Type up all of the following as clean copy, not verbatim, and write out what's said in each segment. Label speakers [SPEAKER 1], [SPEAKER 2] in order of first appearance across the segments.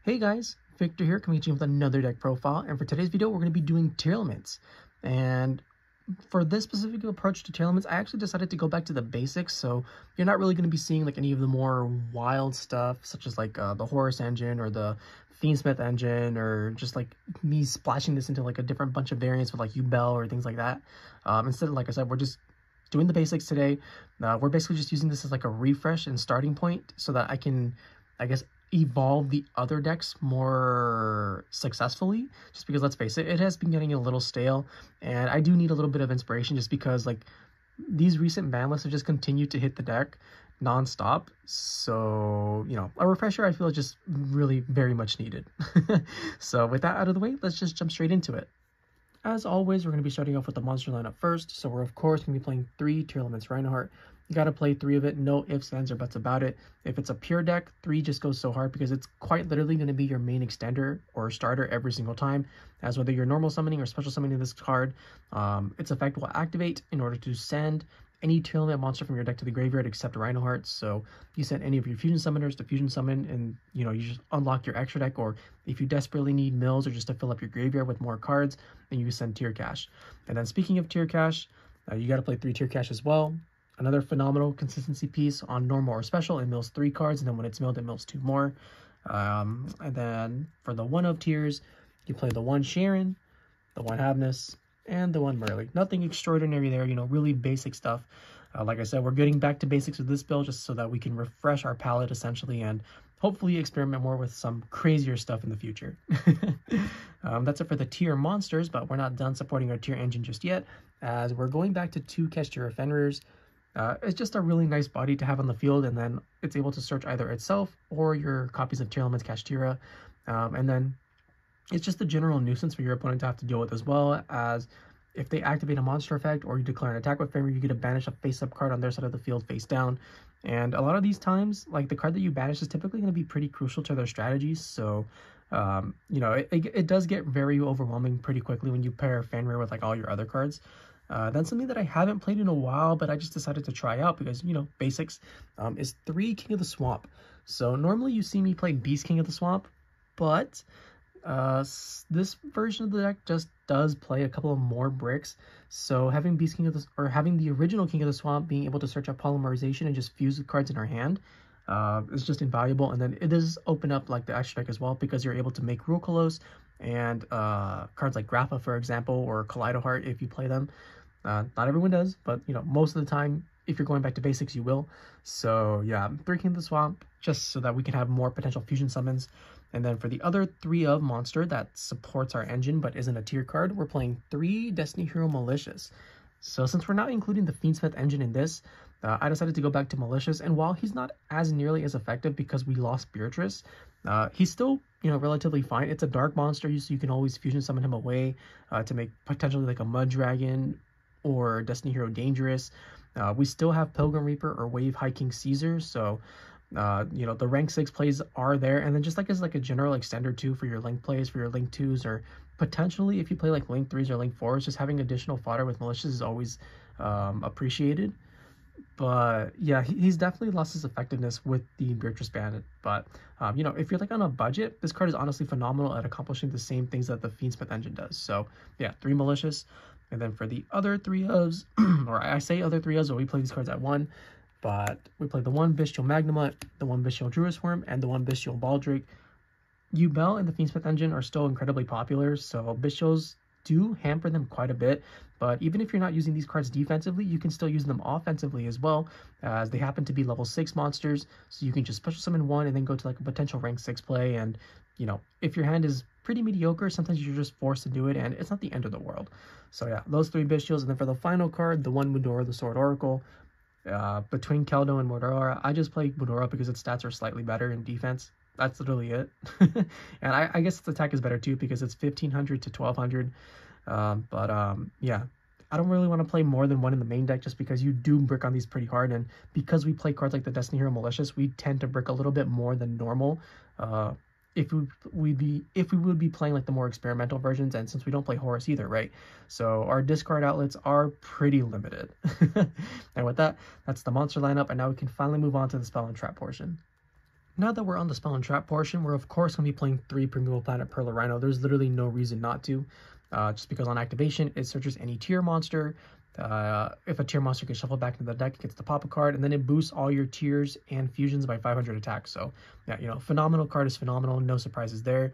[SPEAKER 1] Hey guys, Victor here, coming at you with another deck profile, and for today's video we're going to be doing Tearlaments. And for this specific approach to Tearlaments, I actually decided to go back to the basics, so you're not really going to be seeing like any of the more wild stuff, such as like the Horus engine or the Fiendsmith engine, or just like me splashing this into like a different bunch of variants with like Ubel or things like that. Instead, like I said, we're just doing the basics today. We're basically just using this as like a refresh and starting point so that I can, I guess, evolve the other decks more successfully, just because, let's face it, it has been getting a little stale, and I do need a little bit of inspiration just because like these recent ban lists have just continued to hit the deck non-stop. So, you know, a refresher I feel is just really very much needed. So with that out of the way, let's just jump straight into it. As always, we're going to be starting off with the monster lineup first, so we're of course going to be playing 3 Tearlaments Reinoheart. You got to play 3 of it, no ifs, ands, or buts about it. If it's a pure deck, 3 just goes so hard because it's quite literally going to be your main extender or starter every single time, as whether you're normal summoning or special summoning this card, its effect will activate in order to send any Tearlament monster from your deck to the graveyard except Reinoheart. So you send any of your fusion summoners to fusion summon, and you know, you just unlock your extra deck, or if you desperately need mills or just to fill up your graveyard with more cards, then you send Tear Cash. And then speaking of Tear Cash, you got to play 3 Tear Cash as well. Another phenomenal consistency piece on normal or special. It mills 3 cards, and then when it's milled, it mills 2 more. And then for the 1 of Tears, you play the 1 Scheiren, the 1 Havnis, and the 1 Merlli. Nothing extraordinary there, you know, really basic stuff. Like I said, we're getting back to basics with this build just so that we can refresh our palette essentially, and hopefully experiment more with some crazier stuff in the future. That's it for the tier monsters, but we're not done supporting our tier engine just yet, as we're going back to 2 Kashtira Fenrirs. It's just a really nice body to have on the field, and then it's able to search either itself or your copies of Tearlaments Kashtira. And then it's just a general nuisance for your opponent to have to deal with, as well as if they activate a monster effect or you declare an attack with Fenrir, you get to banish a face-up card on their side of the field face down. And a lot of these times, like, the card that you banish is typically going to be pretty crucial to their strategies. So, you know, it does get very overwhelming pretty quickly when you pair Fenrir with like all your other cards. That's something that I haven't played in a while, but I just decided to try out because, you know, basics, is 3 King of the Swamp. So normally you see me play Beast King of the Swamp, but this version of the deck just does play a couple of more bricks. So having Beast King of the, or having the original King of the Swamp being able to search out Polymerization and just fuse the cards in our hand is just invaluable. And then it does open up like the extra deck as well, because you're able to make Rule Colossus and cards like Grappa, for example, or Kaleidoheart if you play them. Not everyone does, but you know, most of the time, if you're going back to basics, you will. So yeah, 3 King of the Swamp, just so that we can have more potential fusion summons. And then for the other 3 of monster that supports our engine but isn't a tier card, we're playing 3 Destiny Hero Malicious. So since we're not including the Fiendsmith engine in this, I decided to go back to Malicious. And while he's not as nearly as effective because we lost Beatrice, he's still, you know, relatively fine. It's a dark monster, so you can always fusion summon him away to make potentially like a Mudragon or Destiny Hero Dangerous. We still have Pilgrim Reaper or Wave Hiking Caesar, so you know, the rank 6 plays are there. And then just like as like a general extender too for your link plays, for your link 2s, or potentially if you play like link 3s or link 4s, just having additional fodder with Malicious is always appreciated. But yeah, he's definitely lost his effectiveness with the Beatrice Bandit. But you know, if you're like on a budget, this card is honestly phenomenal at accomplishing the same things that the Fiendsmith engine does. So yeah, 3 Malicious. And then for the other 3 ofs, or I say other 3 ofs, but we play these cards at 1. But we play the 1 Bystial Magnamhut, the 1 Bystial druiswurm, and the 1 Bystial Baldrake. Ubel and the Fiendsmith engine are still incredibly popular, so Bystials do hamper them quite a bit. But even if you're not using these cards defensively, you can still use them offensively as well, as they happen to be level 6 monsters. So you can just special summon 1 and then go to like a potential rank 6 play. And, you know, if your hand is pretty mediocre, sometimes you're just forced to do it, and it's not the end of the world. So yeah, those 3 Bystials. And then for the final card, the 1 Mudora, the Sword Oracle. Between Keldo and Mudora, I just play Mudora because its stats are slightly better in defense. That's literally it. And I guess its attack is better too because it's 1500 to 1200. Yeah, I don't really want to play more than 1 in the main deck just because you do brick on these pretty hard, and because we play cards like the Destiny Hero Malicious, we tend to brick a little bit more than normal. If we would be playing like the more experimental versions, and since we don't play Horus either, right? So our discard outlets are pretty limited. And with that, that's the monster lineup, and now we can finally move on to the spell and trap portion. Now that we're on the spell and trap portion, we're of course going to be playing 3 Primeval Planet Perlereino. There's literally no reason not to, just because on activation, it searches any tier monster. If a tier monster gets shuffled back into the deck, it gets to pop a card, and then it boosts all your tiers and fusions by 500 attack. So, yeah, you know, phenomenal card is phenomenal. No surprises there.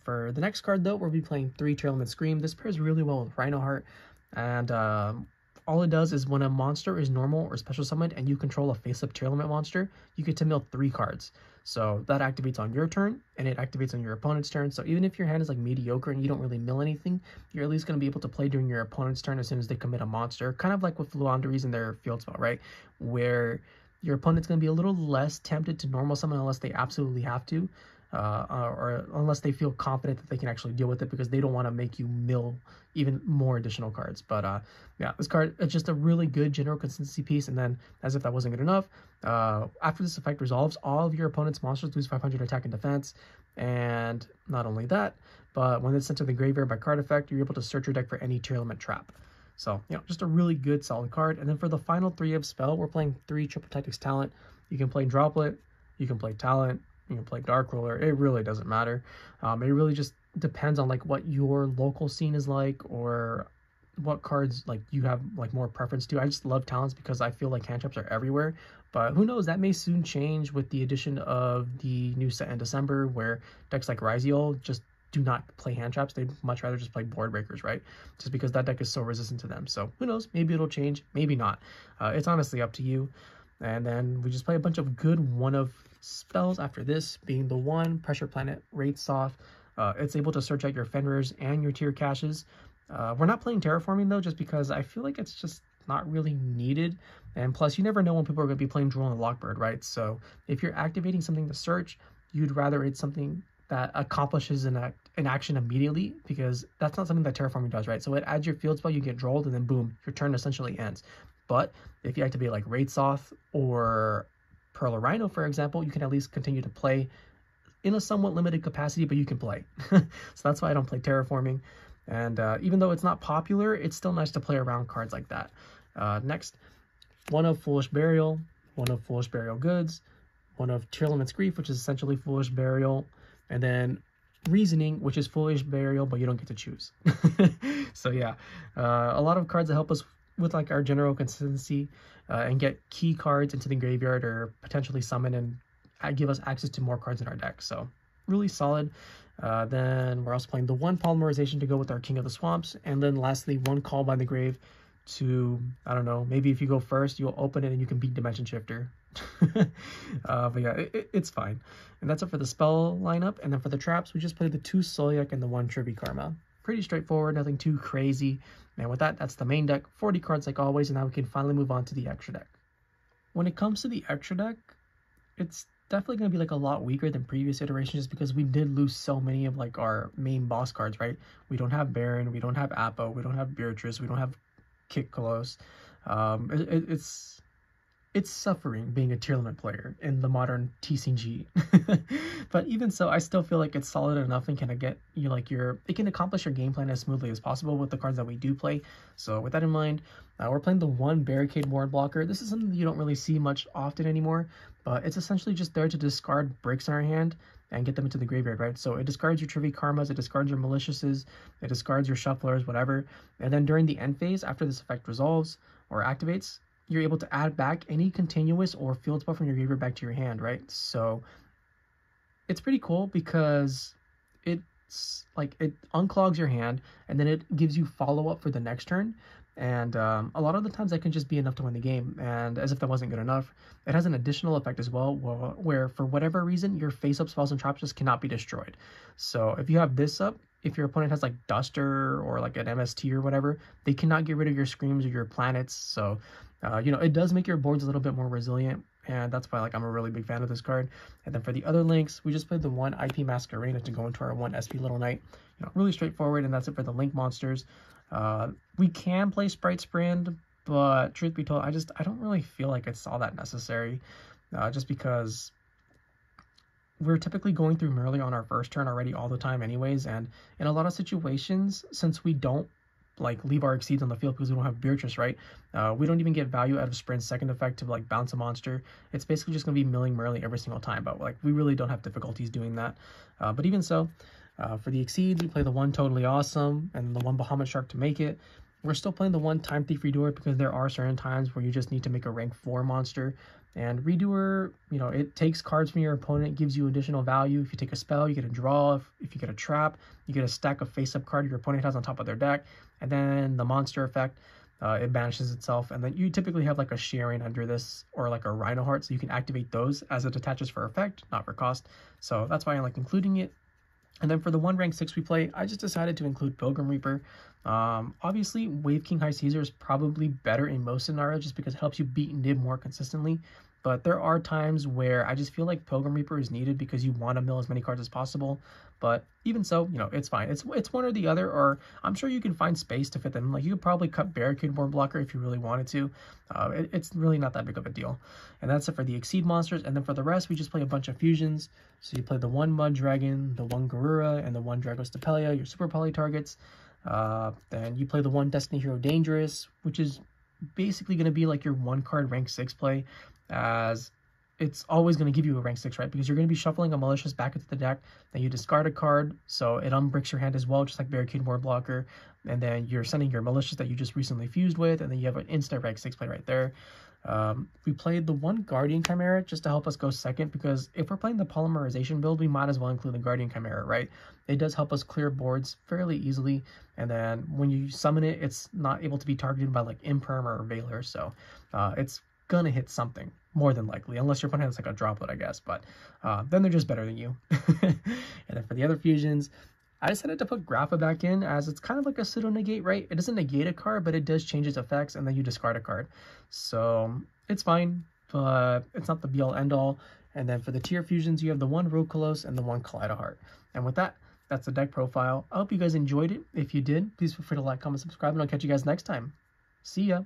[SPEAKER 1] For the next card, though, we'll be playing 3 Tearlaments Scream. This pairs really well with Reinoheart, and all it does is when a monster is normal or special summoned and you control a face-up Tearlament monster, you get to mill 3 cards. So that activates on your turn, and it activates on your opponent's turn. So even if your hand is like mediocre and you don't really mill anything, you're at least going to be able to play during your opponent's turn as soon as they commit a monster. Kind of like with Fluanderies in their field spell, right? Where your opponent's going to be a little less tempted to normal summon unless they absolutely have to. Or unless they feel confident that they can actually deal with it, because they don't want to make you mill even more additional cards. But yeah, this card is just a really good general consistency piece. And then, as if that wasn't good enough, after this effect resolves, all of your opponent's monsters lose 500 attack and defense. And not only that, but when it's sent to the graveyard by card effect, you're able to search your deck for any Tearlament trap. So, you know, just a really good, solid card. And then for the final 3 of spell, we're playing 3 Triple Tactics Talent. You can play Droplet, you can play Talent, you can play Dark Ruler. It really doesn't matter. It really just depends on like what your local scene is like, or what cards like you have like more preference to. I just love talents because I feel like hand traps are everywhere, but who knows, that may soon change with the addition of the new set in December, where decks like Ryziel just do not play hand traps. They'd much rather just play board breakers, right? Just because that deck is so resistant to them. So who knows, maybe it'll change, maybe not. It's honestly up to you. And then we just play a bunch of good one-of spells after this, being the 1 Pressure Planet wraithsoth. It's able to search out your Fenrirs and your tier caches. We're not playing Terraforming, though, just because I feel like it's just not really needed. And plus, you never know when people are going to be playing Droll and Lockbird, right? So if you're activating something to search, you'd rather it's something that accomplishes an action immediately, because that's not something that Terraforming does, right? So it adds your field spell, you get Drolled, and then boom, your turn essentially ends. But if you activate like wraithsoth or Perlereino, for example, you can at least continue to play in a somewhat limited capacity, but you can play. So that's why I don't play Terraforming. And even though it's not popular, it's still nice to play around cards like that. Next, 1 of Foolish Burial, 1 of Foolish Burial Goods, 1 of Tearlaments Grief, which is essentially Foolish Burial, and then Reasoning, which is Foolish Burial, but you don't get to choose. So yeah, a lot of cards that help us with like our general consistency and get key cards into the graveyard, or potentially summon and give us access to more cards in our deck. So really solid. Then we're also playing the 1 Polymerization to go with our King of the Swamps, and then lastly 1 Call by the Grave to, I don't know, maybe if you go first, you'll open it and you can beat Dimension Shifter. But yeah, it's fine. And that's it for the spell lineup. And then for the traps, we just played the 2 Sulliek and the 1 Trivikarma. Pretty straightforward, nothing too crazy. And with that, that's the main deck, 40 cards like always, and now we can finally move on to the extra deck. When it comes to the extra deck, it's definitely going to be like a lot weaker than previous iterations, just because we did lose so many of like our main boss cards, right? We don't have Baron, we don't have Appa, we don't have Beatrice, we don't have Kikkolos. It's suffering being a Tearlament player in the modern TCG. But even so, I still feel like it's solid enough and can get you like it can accomplish your game plan as smoothly as possible with the cards that we do play. So with that in mind, we're playing the 1 Barricadeborg blocker. This is something that you don't really see much often anymore, but it's essentially just there to discard bricks in our hand and get them into the graveyard, right? So it discards your Trivikarmas, it discards your Maliciouses, it discards your Shufflers, whatever. And then during the end phase, after this effect resolves or activates, you're able to add back any continuous or field spell from your graveyard back to your hand, right? So it's pretty cool because it's like it unclogs your hand and then it gives you follow-up for the next turn. And a lot of the times that can just be enough to win the game. And as if that wasn't good enough, it has an additional effect as well, where for whatever reason, your face-up spells and traps just cannot be destroyed. So if you have this up, if your opponent has like Duster or like an MST or whatever, they cannot get rid of your Screams or your Planets. So you know, it does make your boards a little bit more resilient, and that's why like I'm a really big fan of this card. And then for the other links, we just played the 1 IP Masquerena to go into our 1 SP Little Knight. You know, really straightforward, and that's it for the link monsters. We can play Sprite Sprint, but truth be told, I don't really feel like it's all that necessary, just because we're typically going through Merlli on our first turn already all the time anyways, and in a lot of situations, since we don't like leave our exceeds on the field because we don't have Beatrice, right? We don't even get value out of Sprint's second effect to like bounce a monster. It's basically just going to be milling Merlli every single time, but like we really don't have difficulties doing that. But even so, for the exceeds, we play the one Totally Awesome and the one Bahamut Shark to make it. We're still playing the one Time Thief Redoer because there are certain times where you just need to make a rank 4 monster. And Redoer, you know, it takes cards from your opponent, gives you additional value. If you take a spell, you get a draw. If you get a trap, you get a stack of face-up card your opponent has on top of their deck. And then the monster effect, it banishes itself. And then you typically have like a Scheiren under this or like a Reinoheart, so you can activate those as it attaches for effect, not for cost. So that's why I like including it. And then for the one rank 6 we play, I just decided to include Pilgrim Reaper. Obviously, Wave King High Caesar is probably better in most scenarios just because it helps you beat Nib more consistently. But there are times where I just feel like Pilgrim Reaper is needed because you want to mill as many cards as possible. But even so, you know, it's fine. It's one or the other, or I'm sure you can find space to fit them. Like, you could probably cut Barricadeborg blocker if you really wanted to. It's really not that big of a deal. And that's it for the Exceed monsters. And then for the rest, we just play a bunch of fusions. So you play the one Mudragon, the one Garura, and the one Dragostapelia, your super poly targets. Then you play the one Destiny Hero Dangerous, which is basically going to be like your one card rank 6 play, as it's always going to give you a rank 6, right? Because you're going to be shuffling a malicious back into the deck, then you discard a card, so it unbricks your hand as well, just like Barricadeborg blocker, and then you're sending your malicious that you just recently fused with, and then you have an instant rank 6 play right there. We played the one Guardian Chimera just to help us go second, because if we're playing the Polymerization build, we might as well include the Guardian Chimera, right? It does help us clear boards fairly easily, and then when you summon it, it's not able to be targeted by like Imperm or Veiler, so it's gonna hit something, more than likely, unless your opponent has like a droplet, I guess, but then they're just better than you. And then for the other fusions, I decided to put Grapha back in, as it's kind of like a pseudo-negate, right? It doesn't negate a card, but it does change its effects, and then you discard a card. So it's fine, but it's not the be-all, end-all. And then for the tier fusions, you have the one Rogue Colossus and the one Kaleidoheart. And with that, that's the deck profile. I hope you guys enjoyed it. If you did, please feel free to like, comment, subscribe, and I'll catch you guys next time. See ya!